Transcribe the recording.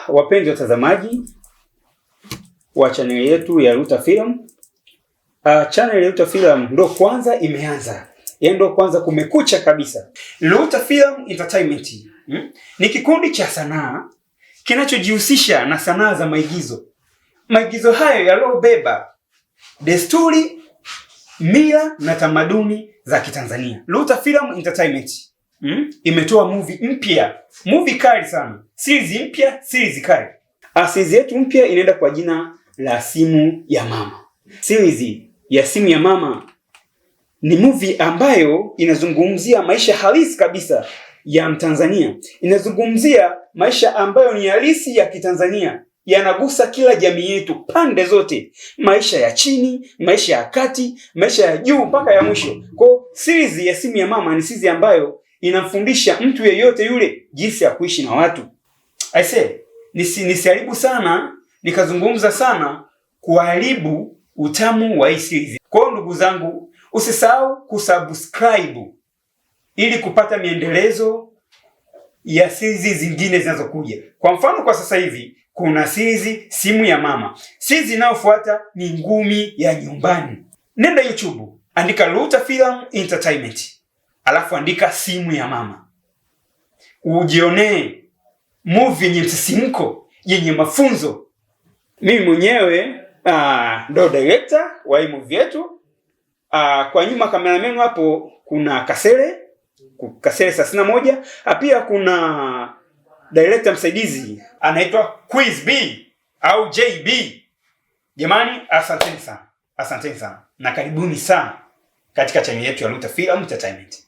Wapenzi watazamaji wa channel yetu ya Luta Film. Channel ya Luta Film ndo kwanza imeanza. Yaani ndo kwanza kumekucha kabisa. Luta Film Entertainment ni kikundi cha sanaa kinachojihusisha na sanaa za maigizo. Maigizo hayo yaliyobeba desturi, mila na tamaduni za Kitanzania. Luta Film Entertainment imetoa movie kali sana. Series mpya, series kali. Series yetu mpya inaenda kwa jina la Simu ya Mama. Series ya Simu ya Mama ni movie ambayo inazungumzia maisha halisi kabisa ya Mtanzania. Inazungumzia maisha ambayo ni halisi ya Kitanzania. Yanagusa kila jamii yetu pande zote. Maisha ya chini, maisha ya kati, maisha ya juu mpaka ya mwisho. Kwa series ya Simu ya Mama ni series ambayo inamfundisha mtu yeyote yule jinsi ya kuishi na watu. Nisiharibu sana, nikazungumza sana kuharibu utamu wa hii series. Kwa hiyo ndugu zangu, usisahau kusubscribe ili kupata miendelezo ya series zingine zinazokuja. Kwa mfano kwa sasa hivi kuna series Simu ya Mama. Series inayofuata ni Ngumi ya Nyumbani. Nenda YouTube, andika Luta Film Entertainment. Alafu andika Simu ya Mama. Ujionee movie yenye msisimko, yenye mafunzo. Mimi mwenyewe ndo director wa hii movie yetu. Kwa nyuma cameraman hapo kuna Kasele 31. Pia kuna director msaidizi anaitwa Quiz B au JB. Jamani, asanteni sana. Na karibuni sana katika channel yetu ya Luta Film Entertainment.